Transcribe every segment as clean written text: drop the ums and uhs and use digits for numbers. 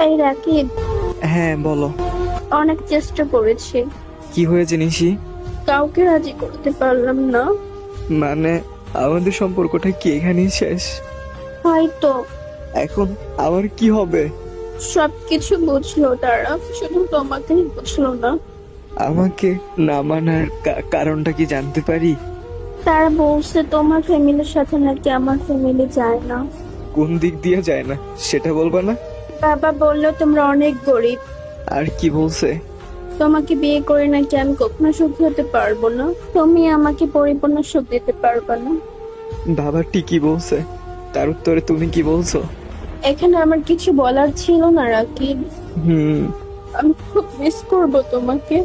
এই রাকিব, হ্যাঁ বলো। অনেক চেষ্টা করেছি, কি হয়েছে নিশি? কাউকে রাজি করতে পারলাম না। মানে আমাদের সম্পর্কটা কি এখানেই শেষ? হয়তো এখন আমার কি হবে? সবকিছু বুঝলো তারা, শুধু তোমাকেই বুঝলো না। আমাকে না মানার কারণটা কি জানতে পারি? তারা বলছে তোমার ফ্যামিলির সাথে নাকি আমার ফ্যামিলি যায় না। কোন দিক দিয়ে যায় না সেটা বলবা না? বাবা বললো তোমরা অনেক গরিব, আর কি বলছে? তোমাকে বিয়ে করে নাকি আমি কখনো সুখী হতে পারবো না, তুমি আমাকে পরিপূর্ণ সুখ দিতে পারবে না। বাবা ঠিকই বলছে, তার উত্তরে তুমি কি বলছো? এখানে আমার কিছু বলার ছিল না রাকিব। হুম। আমি খুব মিস করব তোমাকে।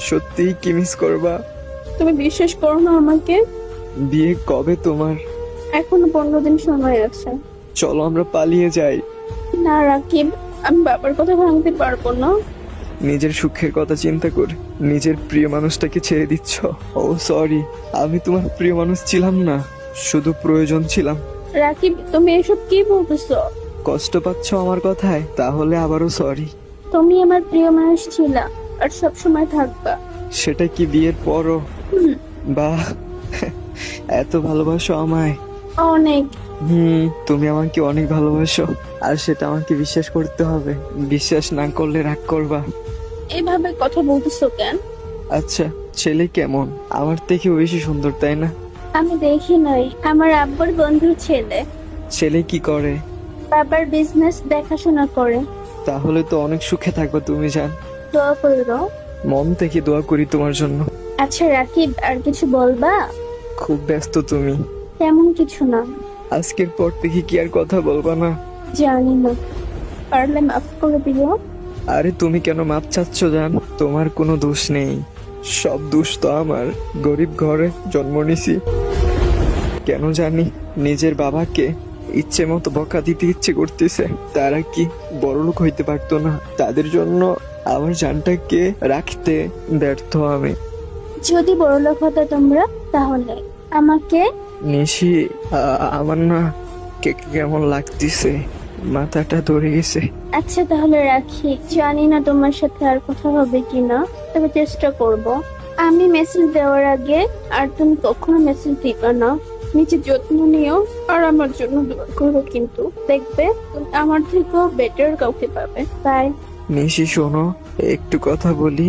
সত্যিই কি মিস করবা? তুমি বিশ্বাস করো না আমাকে? বিয়ে কবে তোমার? এখনো 15 দিন সময় আছে। চলো আমরা পালিয়ে যাই। না রাকিব, আমি বাবার কথা ভাঙতে পারবো না। নিজের সুখের কথা চিন্তা করে নিজের প্রিয় মানুষটাকে ছেড়ে দিচ্ছ। ও সরি, আমি তোমার প্রিয় মানুষ ছিলাম না, শুধু প্রয়োজন ছিলাম। রাকিব, তুমি এসব কি বলতেছো? কষ্ট পাচ্ছ আমার কথায়? তাহলে আবারও সরি। তুমি আমার প্রিয় মানুষ ছিলা, আর সব সময় থাকবা। সেটা কি বিয়ের পরও? হুম, বাহ, এত ভালোবাসো আমায়। অনেক। তুমি আমাকে অনেক ভালোবাসো, আর সেটা আমাকে বিশ্বাস করতে হবে। বিশ্বাস না করলে রাগ করবা। এভাবে কথা বলতেছো কেন? আচ্ছা, ছেলে কেমন? আমার থেকেও বেশি সুন্দর তাই না? আমি দেখি নাই, আমার আব্বুর বন্ধুর ছেলে। ছেলে কি করে? বাবার বিজনেস দেখাশোনা করে। তাহলে তো অনেক সুখে থাকবে তুমি জান। দোয়া করো। মন থেকে দোয়া করি তোমার জন্য। আচ্ছা রাকিব, আর কিছু বলবা? খুব ব্যস্ত তুমি। তেমন কিছু না। আজকের পর থেকে কি আর কথা বলবা না? জানি না, পারলে মাফ করে দিও। আরে তুমি কেন মাপ চাচ্ছ জান? তোমার কোনো দোষ নেই, সব দোষ তো আমার। গরিব ঘরে জন্ম নিছি, কেন জানি নিজের বাবাকে ইচ্ছে মতো বকা দিতে ইচ্ছে করতেছে। তারা কি বড়লোক হইতে পারতো না? তাদের জন্য আমার জানটাকে রাখতে ব্যর্থ আমি। যদি বড়লোক হতো তোমরা, তাহলে আমাকে। নিশি, আমার না কেমন লাগতেছে, মাথাটা ধরে গেছে। আচ্ছা তাহলে রাখি, জানি না তোমার সাথে আর কথা হবে কিনা, তবে চেষ্টা করব। আমি মেসেজ দেওয়ার আগে আর তুমি কখনো মেসেজ দিবা না। নিজের যত্ন নিও, আর আমার জন্য দোয়া করো, কিন্তু দেখবে তুমি আমার থেকেও বেটার কাউকে পাবে। বাই। নিশি শোনো, একটু কথা বলি।